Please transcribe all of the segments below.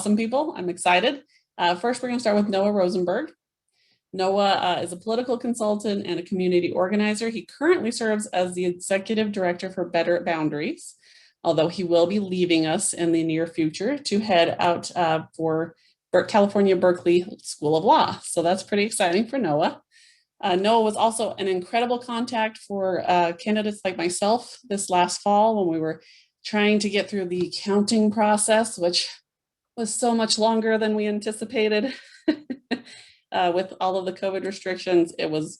awesome people. I'm excited. First, we're going to start with Noah Rosenberg. Noah is a political consultant and a community organizer. He currently serves as the executive director for Better Boundaries, although he will be leaving us in the near future to head out for California Berkeley School of Law. So that's pretty exciting for Noah. Noah was also an incredible contact for candidates like myself this last fall when we were trying to get through the counting process, which was so much longer than we anticipated. With all of the COVID restrictions, it was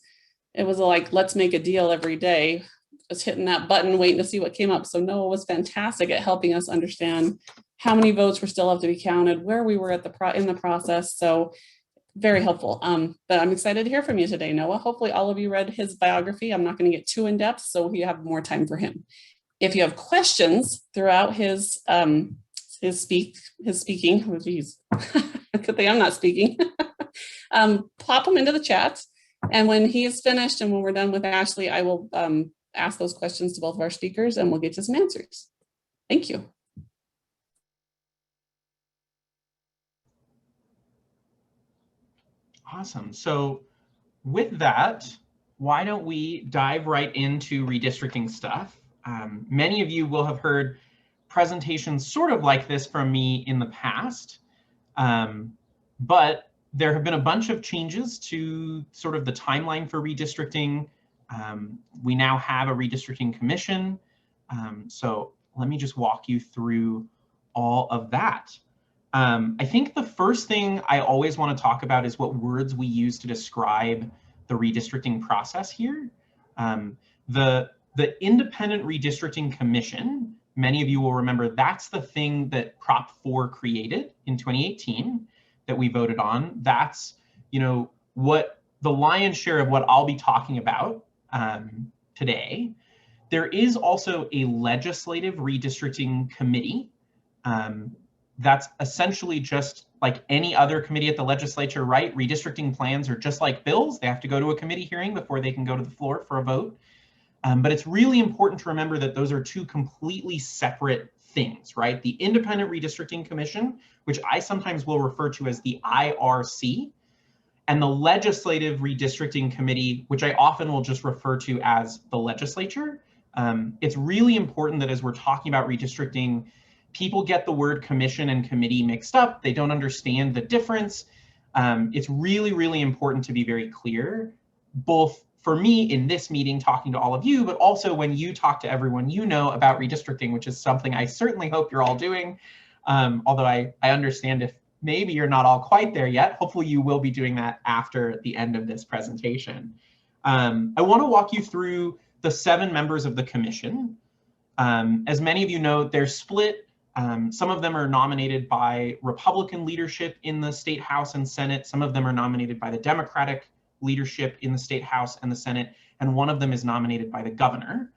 like, let's make a deal every day, just hitting that button, waiting to see what came up. So Noah was fantastic at helping us understand how many votes were still have to be counted, where we were at in the process. So very helpful. But I'm excited to hear from you today, Noah. Hopefully all of you read his biography. I'm not going to get too in depth, so we have more time for him. If you have questions throughout his speaking, oh geez, good thing I'm not speaking. Pop them into the chat, and when he is finished and when we're done with Ashlee, I will ask those questions to both of our speakers and we'll get to some answers. Thank you. Awesome. So with that, why don't we dive right into redistricting stuff? Many of you will have heard presentations sort of like this from me in the past, but there have been a bunch of changes to sort of the timeline for redistricting. We now have a redistricting commission. So let me just walk you through all of that. I think the first thing I always want to talk about is what words we use to describe the redistricting process here. The Independent Redistricting Commission, many of you will remember, that's the thing that Prop 4 created in 2018 that we voted on. That's, you know, what the lion's share of what I'll be talking about today. There is also a legislative redistricting committee. That's essentially just like any other committee at the legislature, right? Redistricting plans are just like bills. They have to go to a committee hearing before they can go to the floor for a vote. But it's really important to remember that those are two completely separate things, right? The Independent Redistricting Commission, which I sometimes will refer to as the IRC, and the Legislative Redistricting Committee, which I often will just refer to as the legislature. It's really important that as we're talking about redistricting, people get the word commission and committee mixed up. They don't understand the difference. It's really, really important to be very clear, both for me in this meeting talking to all of you, but also when you talk to everyone you know about redistricting, which is something I certainly hope you're all doing. Although I understand if maybe you're not all quite there yet, hopefully you will be doing that after the end of this presentation. I want to walk you through the 7 members of the commission. As many of you know, they're split. Some of them are nominated by Republican leadership in the State House and Senate. Some of them are nominated by the Democratic leadership in the State House and the Senate, and one of them is nominated by the governor.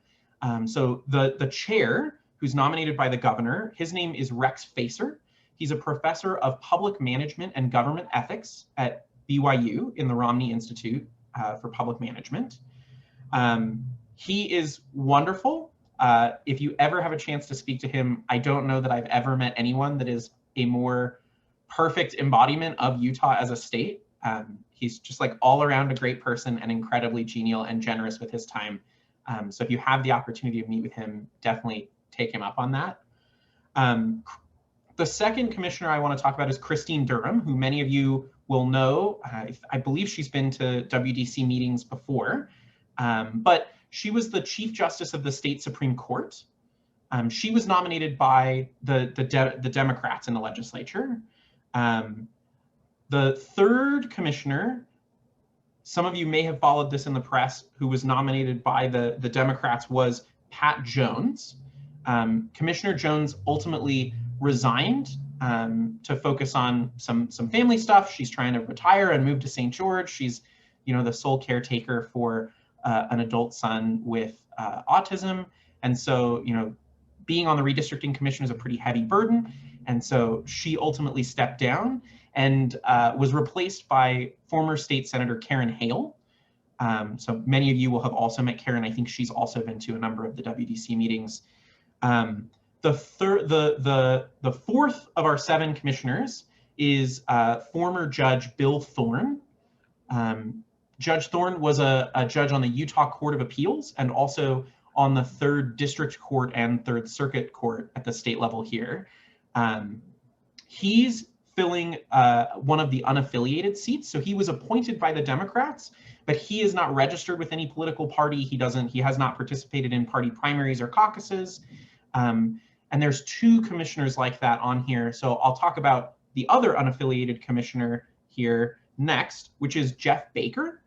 So the chair, who's nominated by the governor, his name is Rex Facer. He's a professor of public management and government ethics at BYU in the Romney Institute for Public Management. He is wonderful. If you ever have a chance to speak to him, I don't know that I've ever met anyone that is a more perfect embodiment of Utah as a state. He's just like all around a great person and incredibly genial and generous with his time. So if you have the opportunity to meet with him, definitely take him up on that. The second commissioner I want to talk about is Christine Durham, who many of you will know. I believe she's been to WDC meetings before, but she was the Chief Justice of the State Supreme Court. She was nominated by the Democrats in the legislature. The third commissioner, some of you may have followed this in the press, who was nominated by the Democrats was Pat Jones. Commissioner Jones ultimately resigned to focus on some family stuff. She's trying to retire and move to St. George. She's, you know, the sole caretaker for an adult son with autism. And so, you know, being on the redistricting commission is a pretty heavy burden. And so she ultimately stepped down and was replaced by former State Senator Karen Hale. So many of you will have also met Karen. I think she's also been to a number of the WDC meetings. The fourth of our 7 commissioners is former Judge Bill Thorne. Judge Thorne was a judge on the Utah Court of Appeals and also on the 3rd District Court and 3rd Circuit Court at the state level here. He's filling one of the unaffiliated seats. So he was appointed by the Democrats, but he is not registered with any political party. He has not participated in party primaries or caucuses. And there's 2 commissioners like that on here. So I'll talk about the other unaffiliated commissioner here next, which is Jeff Baker.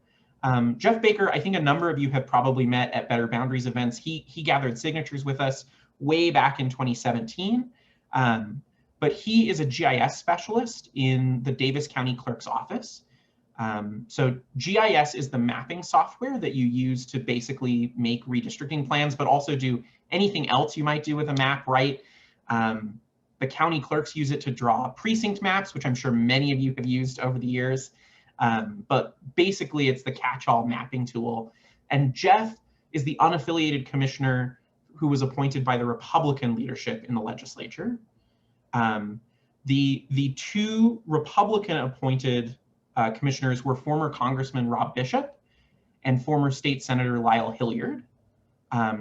Jeff Baker, I think a number of you have probably met at Better Boundaries events. He gathered signatures with us way back in 2017. But he is a GIS specialist in the Davis County Clerk's office. So GIS is the mapping software that you use to basically make redistricting plans, but also do anything else you might do with a map, right? The county clerks use it to draw precinct maps, which I'm sure many of you have used over the years. But basically, it's the catch-all mapping tool. And Jeff is the unaffiliated commissioner who was appointed by the Republican leadership in the legislature. The 2 Republican-appointed commissioners were former Congressman Rob Bishop and former State Senator Lyle Hilliard.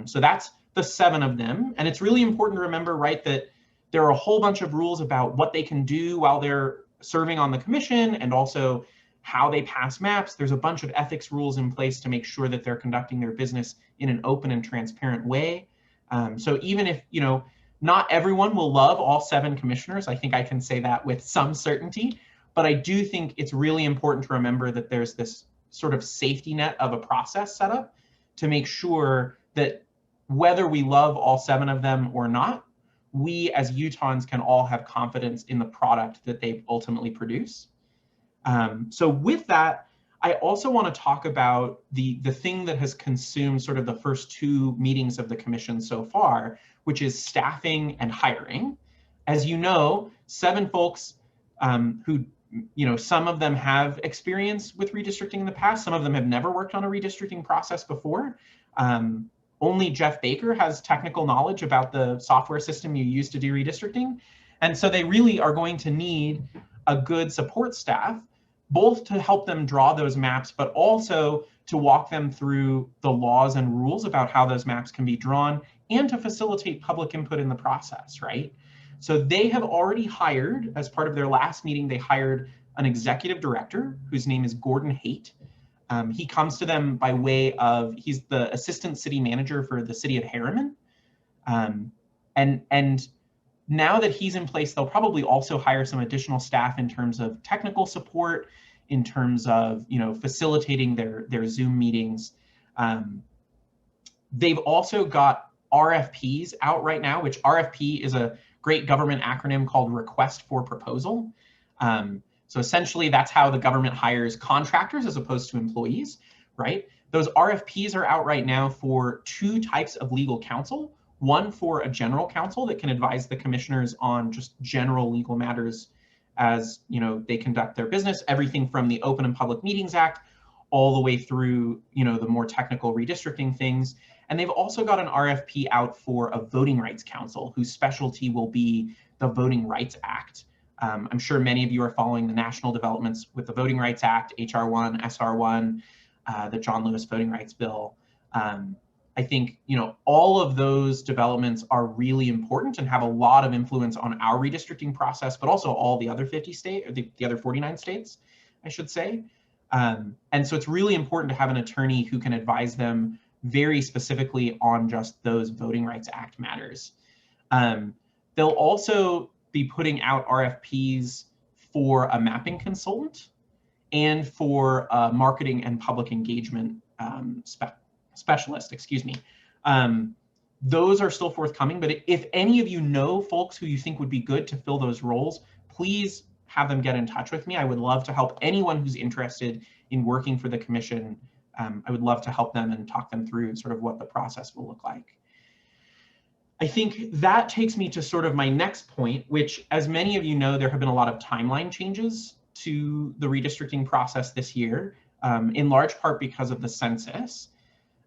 So that's the 7 of them. And it's really important to remember, right, that there are a whole bunch of rules about what they can do while they're serving on the commission and also how they pass maps. There's a bunch of ethics rules in place to make sure that they're conducting their business in an open and transparent way. So even if, not everyone will love all 7 commissioners, I think I can say that with some certainty, but I do think it's really important to remember that there's this sort of safety net of a process set up to make sure that whether we love all 7 of them or not, we as Utahns can all have confidence in the product that they ultimately produce. So with that, I also want to talk about the thing that has consumed sort of the first 2 meetings of the commission so far, which is staffing and hiring. As you know, 7 folks who, some of them have experience with redistricting in the past, some of them have never worked on a redistricting process before. Only Jeff Baker has technical knowledge about the software system you use to do redistricting. And so they really are going to need a good support staff, both to help them draw those maps, but also to walk them through the laws and rules about how those maps can be drawn and to facilitate public input in the process, right? So they have already hired, as part of their last meeting, they hired an executive director whose name is Gordon Haight. He comes to them by way of, he's the assistant city manager for the city of Harriman. And now that he's in place, they'll probably also hire some additional staff in terms of technical support, in terms of facilitating their Zoom meetings. They've also got RFPs out right now, which RFP is a great government acronym called Request for Proposal. So essentially, that's how the government hires contractors as opposed to employees, right? Those RFPs are out right now for 2 types of legal counsel. One for a general counsel that can advise the commissioners on just general legal matters as they conduct their business, everything from the Open and Public Meetings Act all the way through the more technical redistricting things. And they've also got an RFP out for a voting rights counsel whose specialty will be the Voting Rights Act. I'm sure many of you are following the national developments with the Voting Rights Act, HR1, SR1, the John Lewis Voting Rights Bill. I think all of those developments are really important and have a lot of influence on our redistricting process, but also all the other 50 states, or the other 49 states, I should say. And so it's really important to have an attorney who can advise them very specifically on just those Voting Rights Act matters. They'll also be putting out RFPs for a mapping consultant and for a marketing and public engagement specialist, excuse me. Those are still forthcoming, but if any of you know folks who you think would be good to fill those roles, please have them get in touch with me. I would love to help anyone who's interested in working for the commission. I would love to help them and talk them through sort of what the process will look like. I think that takes me to sort of my next point, which, as many of you know, there have been a lot of timeline changes to the redistricting process this year, in large part because of the census.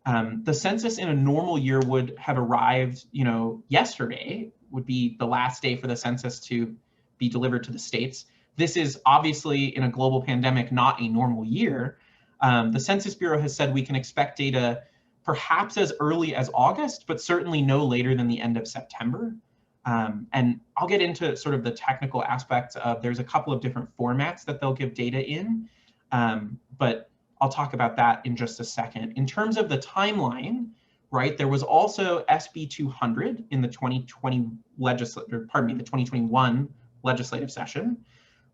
The census in a normal year would have arrived, yesterday, would be the last day for the census to be delivered to the states. This is obviously, in a global pandemic, not a normal year. The Census Bureau has said we can expect data perhaps as early as August, but certainly no later than the end of September. And I'll get into sort of the technical aspects of, there's a couple of different formats that they'll give data in, but I'll talk about that in just a second. In terms of the timeline, right, there was also SB 200 in the 2021 legislative session,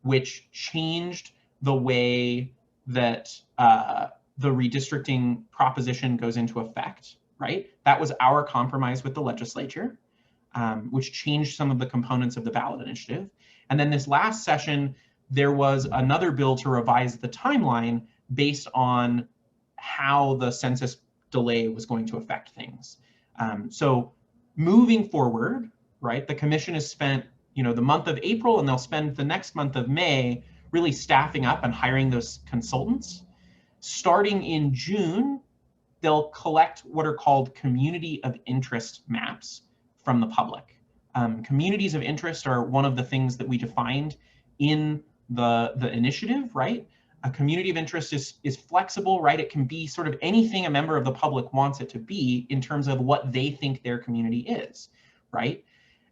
which changed the way that the redistricting proposition goes into effect, right? That was our compromise with the legislature, which changed some of the components of the ballot initiative. And then this last session, there was another bill to revise the timeline based on how the census delay was going to affect things. So moving forward, right, the commission has spent, you know, the month of April, and they'll spend the next month of May really staffing up and hiring those consultants. Starting in June, they'll collect what are called community of interest maps from the public. Communities of interest are one of the things that we defined in the initiative, right? A community of interest is flexible, right? It can be sort of anything a member of the public wants it to be in terms of what they think their community is, right?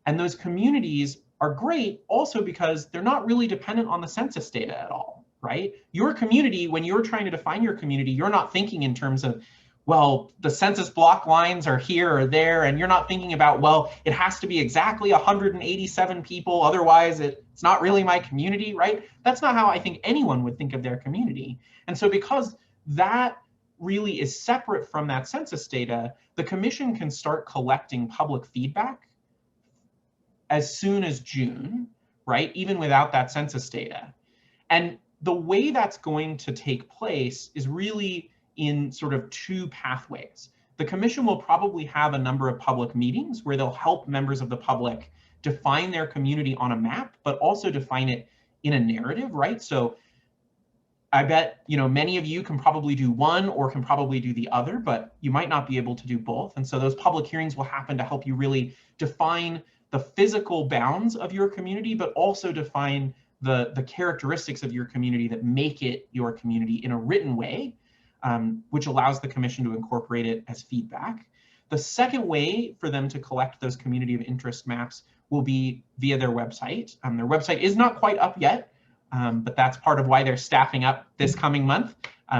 And those communities are great also because they're not really dependent on the census data at all, right? Your community, when you're trying to define your community, you're not thinking in terms of, well, the census block lines are here or there, and you're not thinking about, well, it has to be exactly 187 people, otherwise it's not really my community, right? That's not how I think anyone would think of their community. And so because that really is separate from that census data, the commission can start collecting public feedback as soon as June, right? Even without that census data. And the way that's going to take place is really in sort of two pathways. The commission will probably have a number of public meetings where they'll help members of the public define their community on a map, but also define it in a narrative, right? So I bet, you know, many of you can probably do one or can probably do the other, but you might not be able to do both. And so those public hearings will happen to help you really define the physical bounds of your community, but also define the characteristics of your community that make it your community in a written way, which allows the commission to incorporate it as feedback. The second way for them to collect those community of interest maps will be via their website. Their website is not quite up yet, but that's part of why they're staffing up this coming month.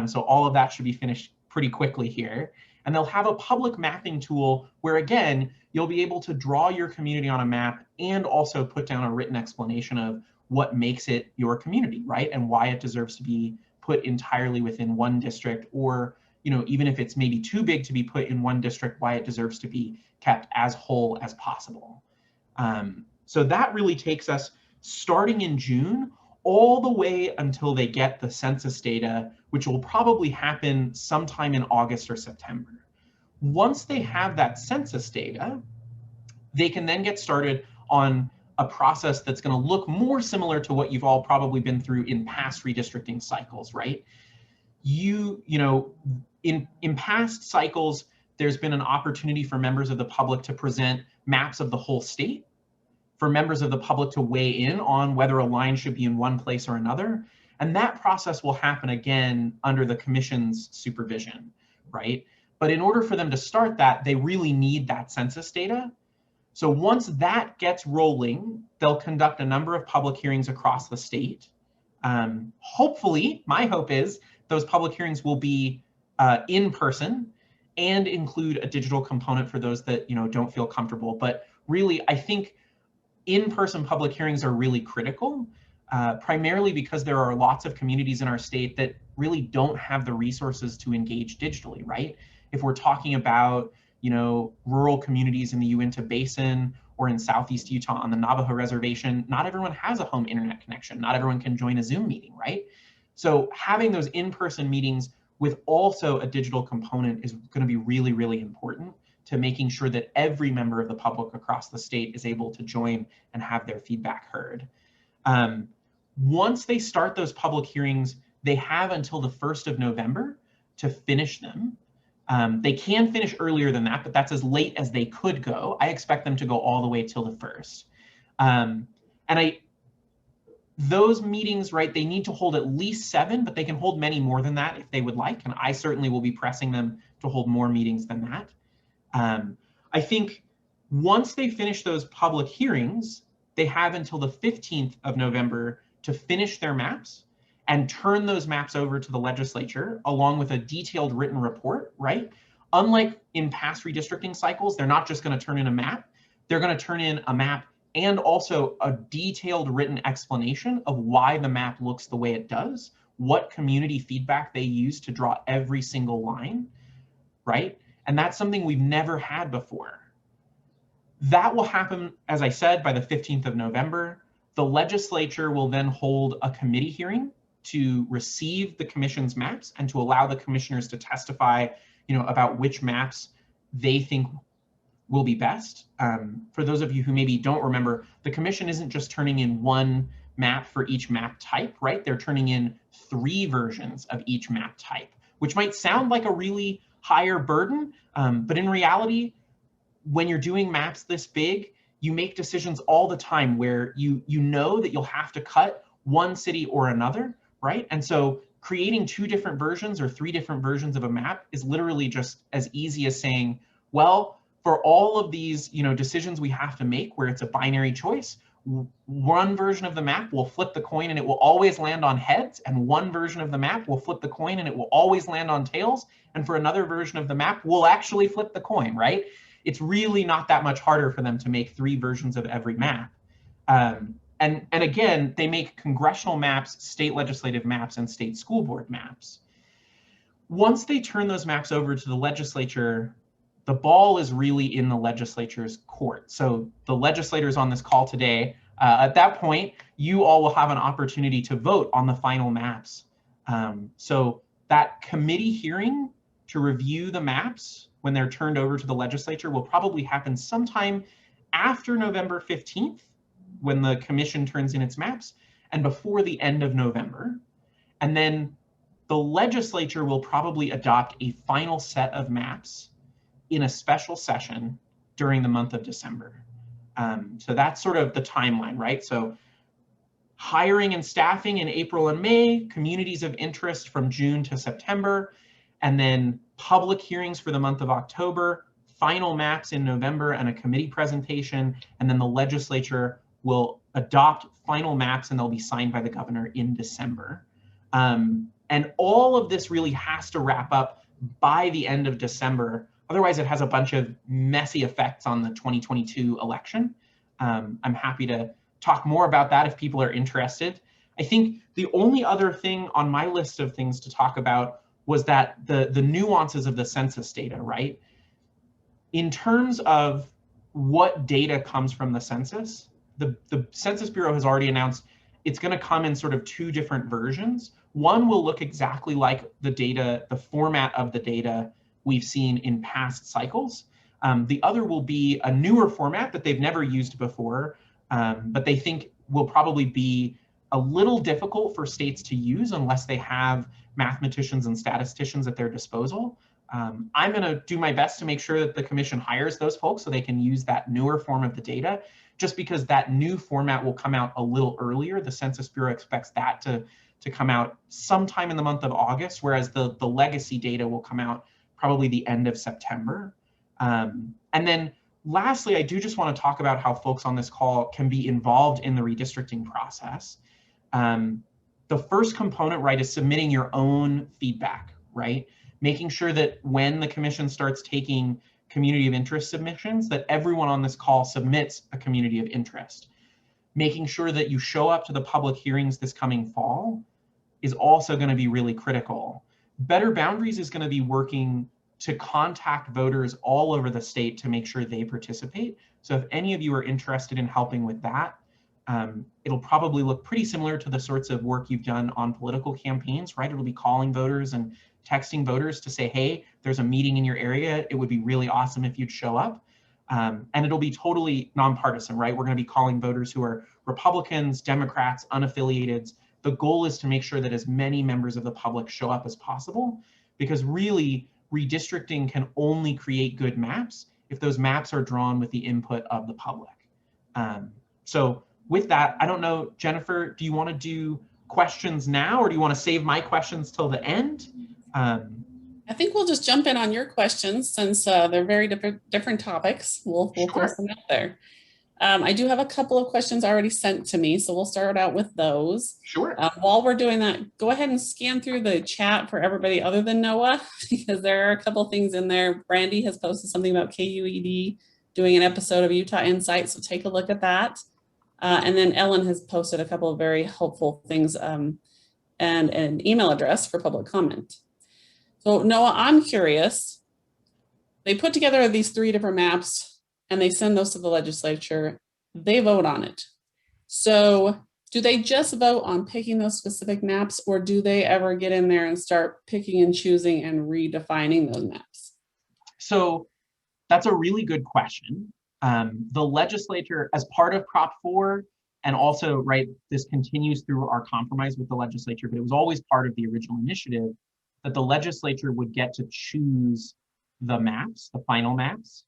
So all of that should be finished pretty quickly here. And they'll have a public mapping tool where, again, you'll be able to draw your community on a map and also put down a written explanation of what makes it your community, right? And why it deserves to be put entirely within one district, or, you know, even if it's maybe too big to be put in one district, why it deserves to be kept as whole as possible. So that really takes us starting in June all the way until they get the census data, which will probably happen sometime in August or September. Once they have that census data, they can then get started on a process that's going to look more similar to what you've all probably been through in past redistricting cycles, right? You know, in past cycles, there's been an opportunity for members of the public to present maps of the whole state, for members of the public to weigh in on whether a line should be in one place or another. And that process will happen again under the commission's supervision, right? But in order for them to start that, they really need that census data. So once that gets rolling, they'll conduct a number of public hearings across the state. Hopefully, my hope is those public hearings will be in person and include a digital component for those that, you know, don't feel comfortable. But really, I think in-person public hearings are really critical, primarily because there are lots of communities in our state that really don't have the resources to engage digitally, right? If we're talking about, you know, rural communities in the Uinta Basin or in Southeast Utah on the Navajo Reservation, not everyone has a home internet connection. Not everyone can join a Zoom meeting, right? So having those in-person meetings with also a digital component is going to be really, really important to making sure that every member of the public across the state is able to join and have their feedback heard. Once they start those public hearings, they have until the 1st of November to finish them. They can finish earlier than that, but that's as late as they could go. I expect them to go all the way till the 1st. Those meetings, right, they need to hold at least 7, but they can hold many more than that if they would like. And I certainly will be pressing them to hold more meetings than that. I think once they finish those public hearings, they have until the 15th of November to finish their maps and turn those maps over to the legislature along with a detailed written report, right? Unlike in past redistricting cycles, they're not just going to turn in a map. They're going to turn in a map and also a detailed written explanation of why the map looks the way it does, what community feedback they use to draw every single line, right? And that's something we've never had before. That will happen, as I said, by the 15th of November. The legislature will then hold a committee hearing to receive the commission's maps and to allow the commissioners to testify, about which maps they think will be best. For those of you who maybe don't remember, the commission isn't just turning in one map for each map type, right? They're turning in 3 versions of each map type, which might sound like a really higher burden, but in reality, when you're doing maps this big, you make decisions all the time where you know that you'll have to cut one city or another, right? And so creating 2 different versions or 3 different versions of a map is literally just as easy as saying, well, for all of these, decisions we have to make where it's a binary choice, one version of the map will flip the coin and it will always land on heads, and one version of the map will flip the coin and it will always land on tails, and for another version of the map, we'll actually flip the coin, right? It's really not that much harder for them to make 3 versions of every map. And again, they make congressional maps, state legislative maps, and state school board maps. Once they turn those maps over to the legislature, the ball is really in the legislature's court. So the legislators on this call today, at that point, you all will have an opportunity to vote on the final maps. So that committee hearing to review the maps when they're turned over to the legislature will probably happen sometime after November 15th, when the commission turns in its maps, and before the end of November. And then the legislature will probably adopt a final set of maps in a special session during the month of December. So that's sort of the timeline, right? So hiring and staffing in April and May, communities of interest from June to September, and then public hearings for the month of October, final maps in November, and a committee presentation, and then the legislature will adopt final maps and they'll be signed by the governor in December. And all of this really has to wrap up by the end of December. Otherwise, it has a bunch of messy effects on the 2022 election. I'm happy to talk more about that if people are interested. I think the only other thing on my list of things to talk about was that the nuances of the census data, right? In terms of what data comes from the census, the Census Bureau has already announced it's going to come in sort of 2 different versions. One will look exactly like the data, the format of the data we've seen in past cycles. The other will be a newer format that they've never used before, but they think will probably be a little difficult for states to use unless they have mathematicians and statisticians at their disposal. I'm going to do my best to make sure that the commission hires those folks so they can use that newer form of the data, just because that new format will come out a little earlier. The Census Bureau expects that to come out sometime in the month of August, whereas the legacy data will come out probably the end of September. And then lastly, I do just want to talk about how folks on this call can be involved in the redistricting process. The first component, right, is submitting your own feedback, right? Making sure that when the commission starts taking community of interest submissions, that everyone on this call submits a community of interest. Making sure that you show up to the public hearings this coming fall is also going to be really critical. Better Boundaries is going to be working to contact voters all over the state to make sure they participate. So if any of you are interested in helping with that, it'll probably look pretty similar to the sorts of work you've done on political campaigns, right? It'll be calling voters and texting voters to say, hey, there's a meeting in your area. It would be really awesome if you'd show up. And it'll be totally nonpartisan, right? We're going to be calling voters who are Republicans, Democrats, unaffiliated. The goal is to make sure that as many members of the public show up as possible, because really redistricting can only create good maps if those maps are drawn with the input of the public. So with that, I don't know, Jennifer, do you want to do questions now, or do you want to save my questions till the end? I think we'll just jump in on your questions since they're very different topics. We'll throw Sure. some out there. I do have a couple of questions already sent to me, so we'll start out with those. Sure. While we're doing that, go ahead and scan through the chat for everybody other than Noah, because there are a couple of things in there. Brandy has posted something about KUED doing an episode of Utah Insight, so take a look at that. And then Ellen has posted a couple of very helpful things and an email address for public comment. So Noah, I'm curious, they put together these 3 different maps and they send those to the legislature, they vote on it. So do they just vote on picking those specific maps, or do they ever get in there and start picking and choosing and redefining those maps? So that's a really good question. The legislature, as part of Prop 4, and also, right, this continues through our compromise with the legislature, but it was always part of the original initiative, that the legislature would get to choose the maps, the final maps.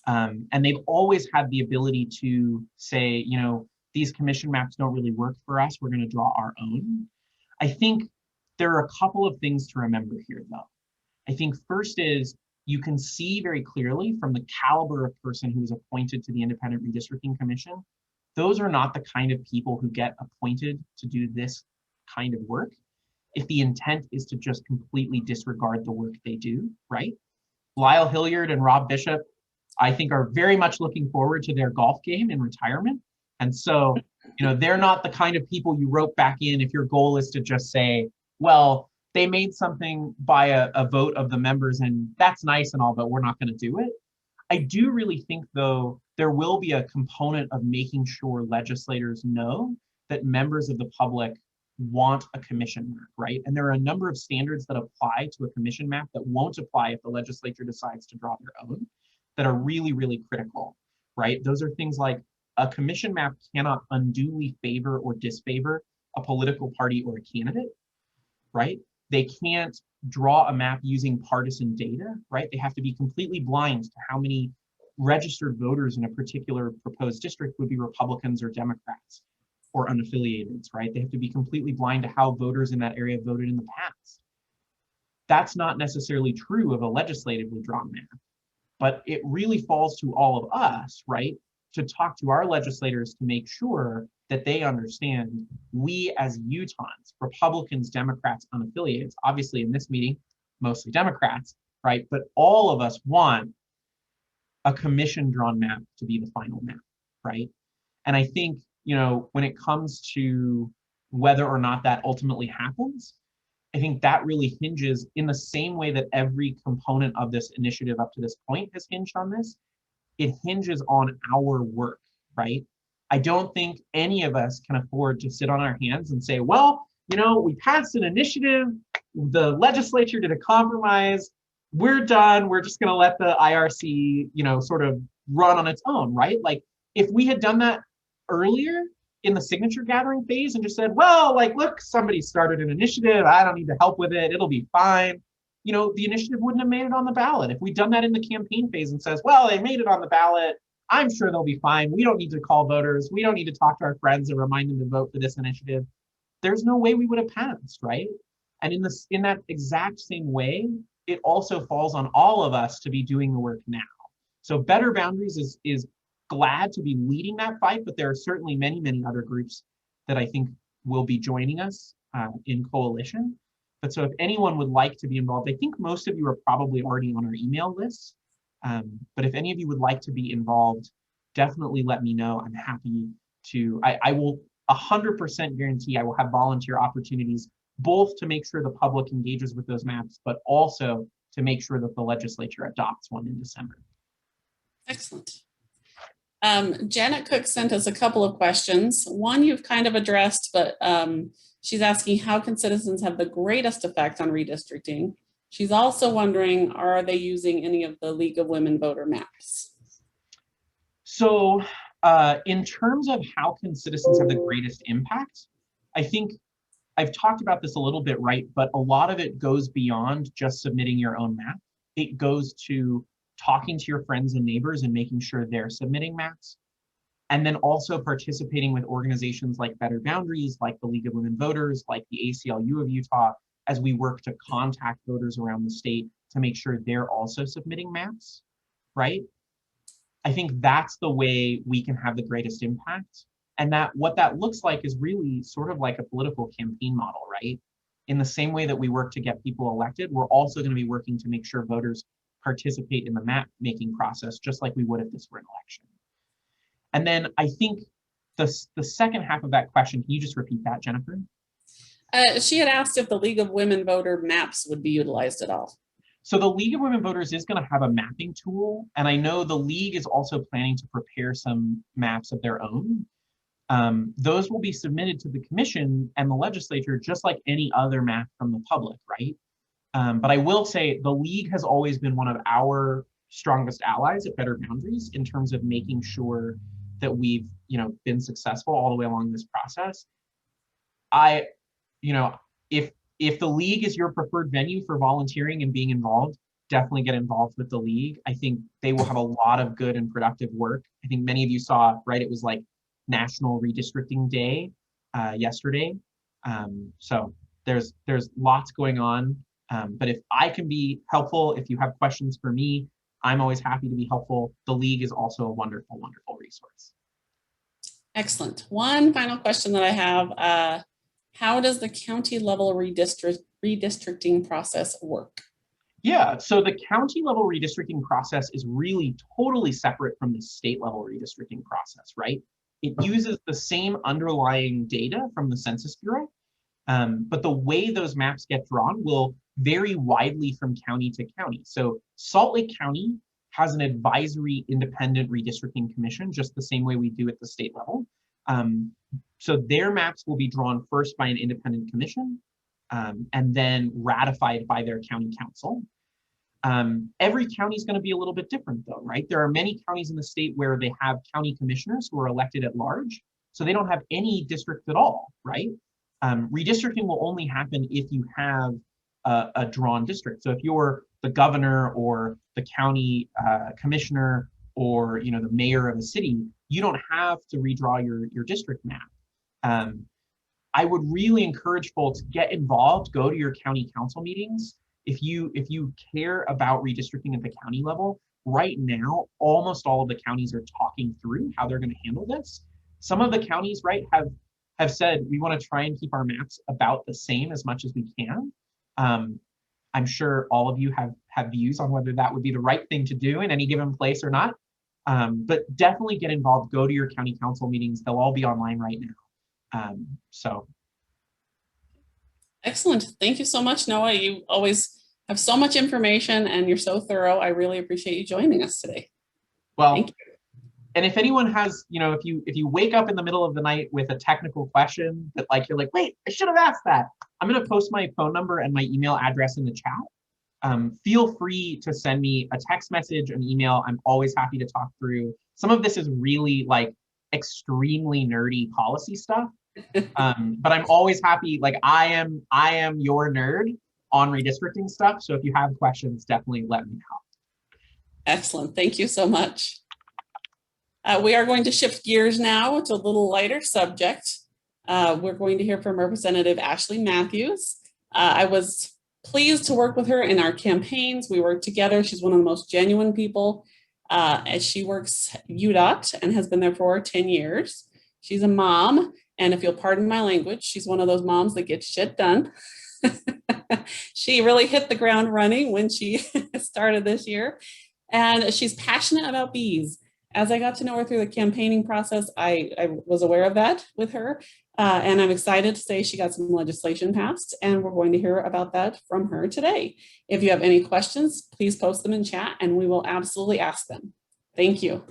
And they've always had the ability to say, you know, these commission maps don't really work for us, we're going to draw our own. I think there are a couple of things to remember here, though. I think first is, you can see very clearly from the caliber of person who was appointed to the Independent Redistricting Commission, those are not the kind of people who get appointed to do this kind of work if the intent is to just completely disregard the work they do, right? Lyle Hilliard and Rob Bishop, I think, are very much looking forward to their golf game in retirement. And so, you know, they're not the kind of people you rope back in if your goal is to just say, well, they made something by a vote of the members and that's nice and all, but we're not going to do it. I do really think, though, there will be a component of making sure legislators know that members of the public want a commission map, right? And there are a number of standards that apply to a commission map that won't apply if the legislature decides to draw their own, that are really, really critical, right? Those are things like a commission map cannot unduly favor or disfavor a political party or a candidate, right? They can't draw a map using partisan data, right? They have to be completely blind to how many registered voters in a particular proposed district would be Republicans or Democrats or unaffiliated, right? They have to be completely blind to how voters in that area voted in the past. That's not necessarily true of a legislatively drawn map, but it really falls to all of us, right, to talk to our legislators to make sure that they understand we as Utahns, Republicans, Democrats, unaffiliated, obviously in this meeting, mostly Democrats, right? But all of us want a commission drawn map to be the final map, right? And I think, you know, when it comes to whether or not that ultimately happens, I think that really hinges in the same way that every component of this initiative up to this point has hinged on this. It hinges on our work, right? I don't think any of us can afford to sit on our hands and say, well, you know, we passed an initiative, the legislature did a compromise, we're done, we're just going to let the IRC, you know, sort of run on its own, right? Like, if we had done that earlier in the signature gathering phase and just said, well, like, look, somebody started an initiative, I don't need to help with it, it'll be fine. You know, the initiative wouldn't have made it on the ballot. If we'd done that in the campaign phase and says, well, they made it on the ballot, I'm sure they'll be fine. We don't need to call voters. We don't need to talk to our friends and remind them to vote for this initiative. There's no way we would have passed, right? And in that exact same way, it also falls on all of us to be doing the work now. So Better Boundaries is glad to be leading that fight, but there are certainly many, many other groups that I think will be joining us in coalition. But so if anyone would like to be involved, I think most of you are probably already on our email list. But if any of you would like to be involved, definitely let me know. I'm happy to, I will 100% guarantee I will have volunteer opportunities, both to make sure the public engages with those maps, but also to make sure that the legislature adopts one in December. Excellent. Janet Cook sent us a couple of questions. One you've kind of addressed, but she's asking, how can citizens have the greatest effect on redistricting? She's also wondering, are they using any of the League of Women Voter maps? So in terms of how can citizens have the greatest impact, I think I've talked about this a little bit, right? But a lot of it goes beyond just submitting your own map. it goes to talking to your friends and neighbors and making sure they're submitting maps. And then also participating with organizations like Better Boundaries, like the League of Women Voters, like the ACLU of Utah, as we work to contact voters around the state to make sure they're also submitting maps, right? I think that's the way we can have the greatest impact. And that what that looks like is really sort of like a political campaign model, right? In the same way that we work to get people elected, we're also going to be working to make sure voters participate in the map making process, just like we would if this were an election. And then I think the second half of that question, can you just repeat that, Jennifer? She had asked if the League of Women Voter maps would be utilized at all. So the League of Women Voters is going to have a mapping tool. And I know the League is also planning to prepare some maps of their own. Those will be submitted to the commission and the legislature, just like any other map from the public, right? But I will say the League has always been one of our strongest allies at Better Boundaries in terms of making sure that we've, been successful all the way along this process. If the League is your preferred venue for volunteering and being involved, definitely get involved with the League. I think they will have a lot of good and productive work. I think many of you saw, right, it was like National Redistricting Day yesterday. So there's lots going on. But if I can be helpful, if you have questions for me, I'm always happy to be helpful. The League is also a wonderful, wonderful resource. Excellent. One final question that I have. How does the county level redistricting process work? Yeah, so the county level redistricting process is really totally separate from the state level redistricting process, right? It uses the same underlying data from the Census Bureau, but the way those maps get drawn will vary widely from county to county. So Salt Lake County has an advisory independent redistricting commission, just the same way we do at the state level. So their maps will be drawn first by an independent commission and then ratified by their county council. Every county is going to be a little bit different though, right? There are many counties in the state where they have county commissioners who are elected at large, so they don't have any districts at all, right? Redistricting will only happen if you have a drawn district. So if you're the governor or the county commissioner or the mayor of a city, you don't have to redraw your district map. I would really encourage folks, get involved, go to your county council meetings. If you care about redistricting at the county level, right now, almost all of the counties are talking through how they're going to handle this. Some of the counties, right, have said we want to try and keep our maps about the same as much as we can. I'm sure all of you have views on whether that would be the right thing to do in any given place or not. But definitely get involved, go to your county council meetings. They'll all be online right now. Excellent. Thank you so much, Noah. You always have so much information and you're so thorough. I really appreciate you joining us today. Well, thank you. And if anyone has, if you wake up in the middle of the night with a technical question that you're like, wait, I should have asked that. I'm going to post my phone number and my email address in the chat. Feel free to send me a text message, an email. I'm always happy to talk through. Some of this is really extremely nerdy policy stuff. But I'm always happy. I am your nerd on redistricting stuff. So if you have questions, definitely let me know. Excellent. Thank you so much. We are going to shift gears now to a little lighter subject. We're going to hear from Representative Ashlee Matthews. I was pleased to work with her in our campaigns. We worked together. She's one of the most genuine people. As she works UDOT and has been there for 10 years. She's a mom. And if you'll pardon my language, she's one of those moms that gets shit done. She really hit the ground running when she started this year. And she's passionate about bees. As I got to know her through the campaigning process, I was aware of that with her. And I'm excited to say she got some legislation passed, and we're going to hear about that from her today. If you have any questions, please post them in chat and we will absolutely ask them. Thank you.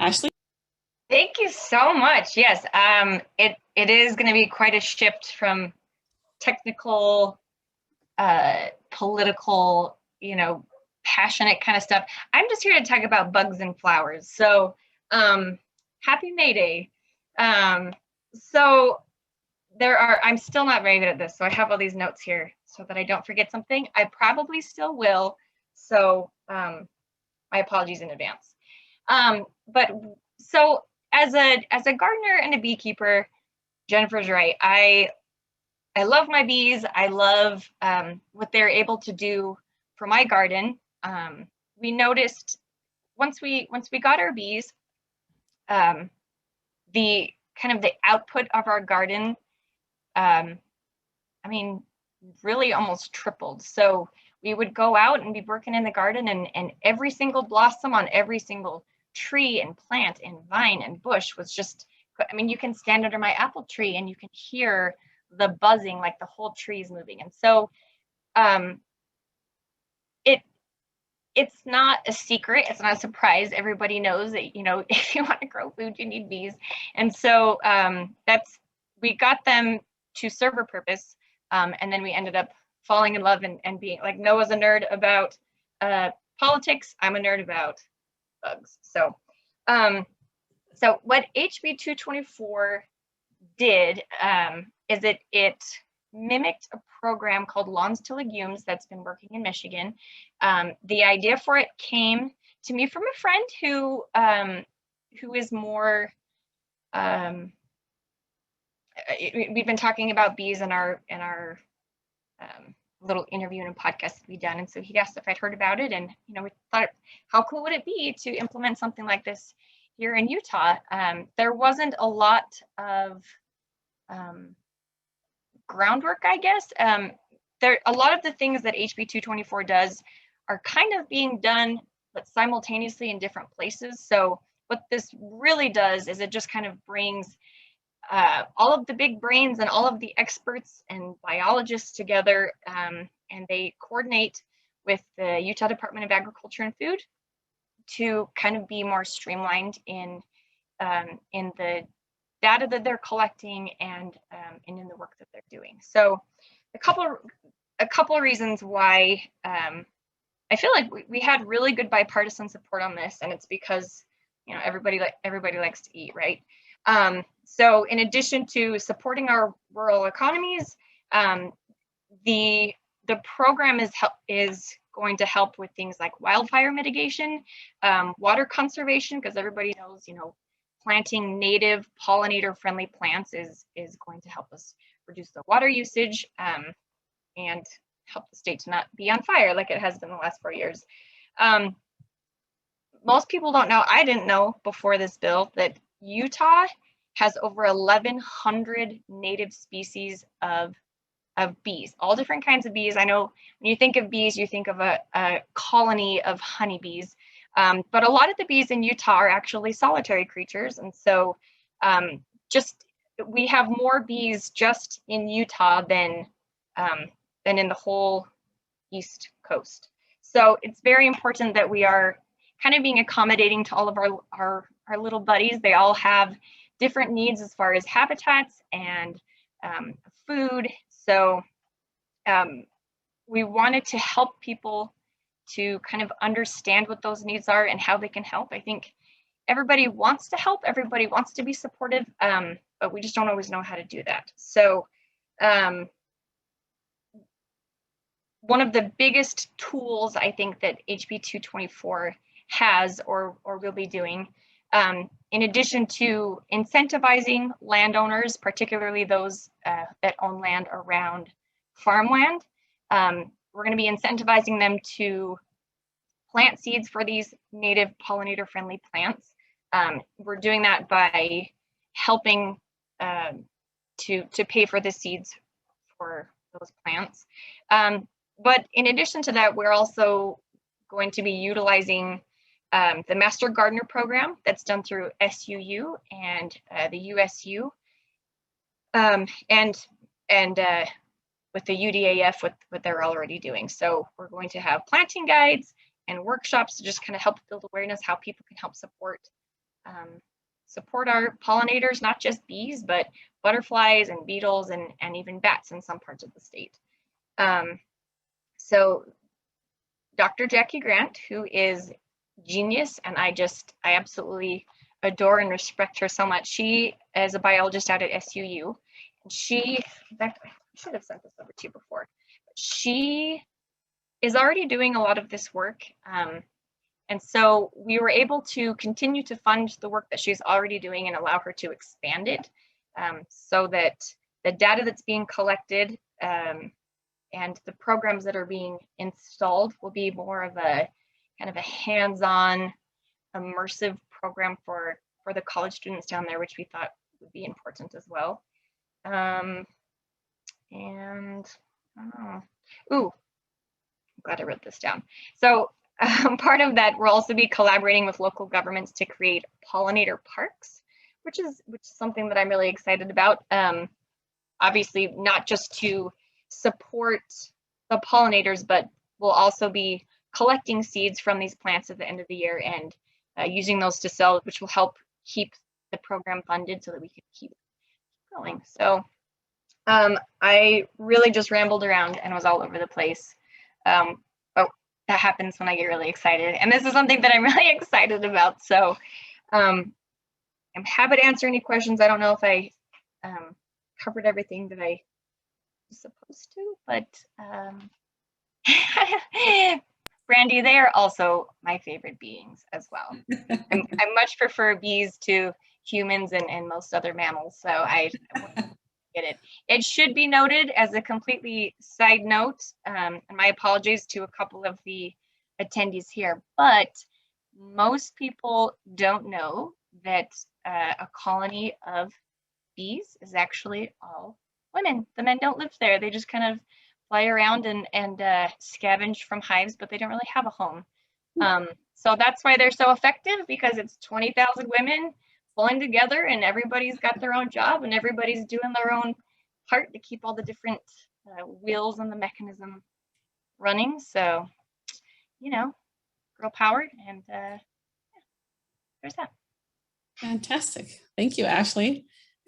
Ashlee? Thank you so much. Yes, it is going to be quite a shift from technical, political, passionate kind of stuff. I'm just here to talk about bugs and flowers. So happy May Day. So I'm still not very good at this. So I have all these notes here so that I don't forget something. I probably still will. So my apologies in advance. But so as a gardener and a beekeeper, Jennifer's right. I love my bees. I love what they're able to do for my garden. We noticed once we got our bees, the output of our garden, I mean, really almost tripled. So we would go out and be working in the garden, and every single blossom on every single tree and plant and vine and bush was just, I mean, you can stand under my apple tree and you can hear the buzzing, like the whole tree is moving. And so it's not a secret, it's not a surprise. Everybody knows that, you know, if you want to grow food, you need bees. And so we got them to serve a purpose. And then we ended up falling in love and being like, Noah's a nerd about politics, I'm a nerd about bugs. So so what HB 224 did is it mimicked a program called Lawns to Legumes that's been working in Michigan. The idea for it came to me from a friend who is more, we've been talking about bees in our little interview and a podcast that we've done. And so he asked if I'd heard about it. And, you know, we thought, how cool would it be to implement something like this here in Utah? There wasn't a lot of groundwork, I guess. A lot of the things that HB 224 does are kind of being done, but simultaneously in different places. So what this really does is it just kind of brings all of the big brains and all of the experts and biologists together, and they coordinate with the Utah Department of Agriculture and Food to kind of be more streamlined in the data that they're collecting and in the work that they're doing. So a couple of reasons why I feel like we had really good bipartisan support on this, and it's because, you know, everybody likes to eat, right? So in addition to supporting our rural economies, the program is going to help with things like wildfire mitigation, water conservation, because everybody knows, you know, planting native pollinator-friendly plants is going to help us reduce the water usage and help the state to not be on fire like it has been the last 4 years. Most people don't know, I didn't know before this bill, that Utah has over 1,100 native species of bees, all different kinds of bees. I know when you think of bees, you think of a colony of honeybees, but a lot of the bees in Utah are actually solitary creatures. And so we have more bees just in Utah than in the whole East Coast. So it's very important that we are kind of being accommodating to all of our little buddies. They all have different needs as far as habitats and food. So we wanted to help people to kind of understand what those needs are and how they can help. I think everybody wants to help, everybody wants to be supportive, but we just don't always know how to do that. So one of the biggest tools I think that HB 224 has or will be doing, in addition to incentivizing landowners, particularly those that own land around farmland, we're going to be incentivizing them to plant seeds for these native pollinator-friendly plants. We're doing that by helping to pay for the seeds for those plants. But in addition to that, we're also going to be utilizing the Master Gardener program that's done through SUU and the USU, and with the UDAF, what they're already doing. So we're going to have planting guides and workshops to just kind of help build awareness how people can help support our pollinators, not just bees, but butterflies and beetles and even bats in some parts of the state. So Dr. Jackie Grant, who is genius, and I absolutely adore and respect her so much. She is a biologist out at SUU. And she, in fact, I should have sent this over to you before. She is already doing a lot of this work. And so we were able to continue to fund the work that she's already doing and allow her to expand it, so that the data that's being collected and the programs that are being installed will be more of a kind of a hands-on, immersive program for the college students down there, which we thought would be important as well. And ooh, I'm glad I wrote this down. So part of that, we'll also be collaborating with local governments to create pollinator parks, which is something that I'm really excited about. Obviously, not just to support the pollinators, but we'll also be collecting seeds from these plants at the end of the year and using those to sell, which will help keep the program funded so that we can keep going. So I really just rambled around and was all over the place. But that happens when I get really excited. And this is something that I'm really excited about. So I'm happy to answer any questions. I don't know if I covered everything that I was supposed to, but Brandy, they are also my favorite beings as well. I much prefer bees to humans and most other mammals, so I get it. It should be noted as a completely side note, and my apologies to a couple of the attendees here, but most people don't know that a colony of bees is actually all women. The men don't live there. They just kind of fly around and scavenge from hives, but they don't really have a home. So that's why they're so effective, because it's 20,000 women pulling together and everybody's got their own job and everybody's doing their own part to keep all the different wheels on the mechanism running. So, you know, girl power, and yeah, there's that. Fantastic. Thank you, Ashlee.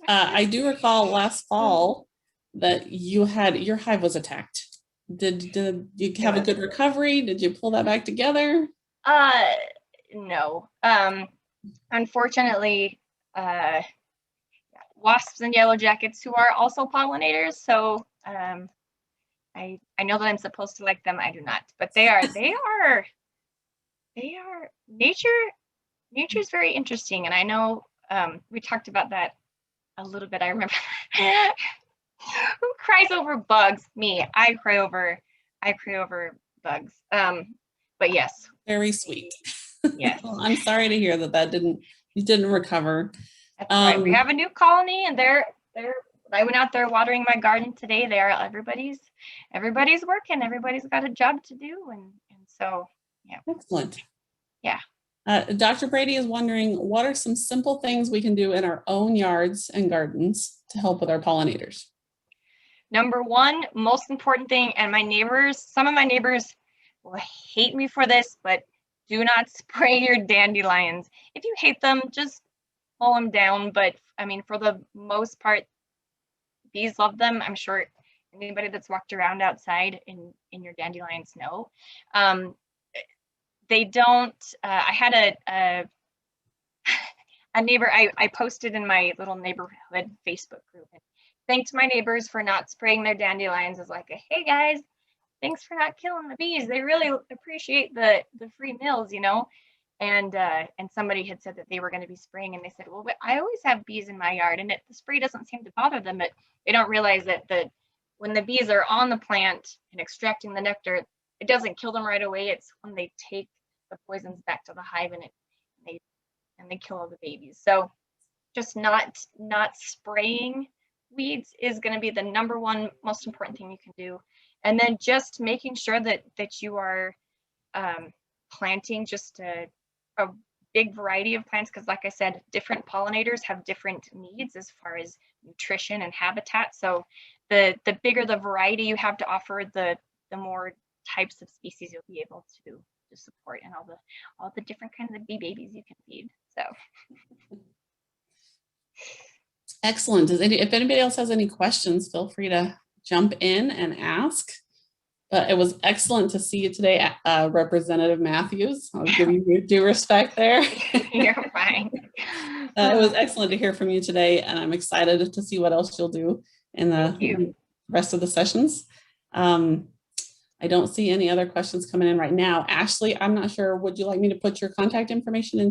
I do recall last fall that you had, your hive was attacked. Did you have a good recovery? Did you pull that back together? No. Unfortunately, wasps and yellow jackets, who are also pollinators, so I know that I'm supposed to like them. I do not, but they are nature's very interesting, and I know we talked about that a little bit. I remember. Who cries over bugs? Me. I cry over bugs. But yes. Very sweet. Yes. Well, I'm sorry to hear that you didn't recover. That's right. We have a new colony, and I went out there watering my garden today. Everybody's working. Everybody's got a job to do, and so yeah. Excellent. Yeah. Dr. Brady is wondering, what are some simple things we can do in our own yards and gardens to help with our pollinators? Number one, most important thing, and some of my neighbors will hate me for this, but do not spray your dandelions. If you hate them, just mow them down. But I mean, for the most part, bees love them. I'm sure anybody that's walked around outside in your dandelions know. They don't, I had a neighbor, I posted in my little neighborhood Facebook group and thanked my neighbors for not spraying their dandelions as like, hey guys, thanks for not killing the bees. They really appreciate the free meals, you know? And somebody had said that they were going to be spraying, and they said, well, but I always have bees in my yard, and the spray doesn't seem to bother them, but they don't realize that when the bees are on the plant and extracting the nectar, it doesn't kill them right away. It's when they take the poisons back to the hive and they kill all the babies. So just not spraying weeds is going to be the number one most important thing you can do. And then just making sure that you are planting just a big variety of plants, because like I said, different pollinators have different needs as far as nutrition and habitat. So the bigger the variety you have to offer, the more types of species you'll be able to support, and all the different kinds of bee babies you can feed. So excellent. If anybody else has any questions, feel free to jump in and ask. But it was excellent to see you today, Representative Matthews. I'll give you your due respect there. You're fine. It was excellent to hear from you today, and I'm excited to see what else you'll do in the rest of the sessions. I don't see any other questions coming in right now. Ashlee, I'm not sure, would you like me to put your contact information in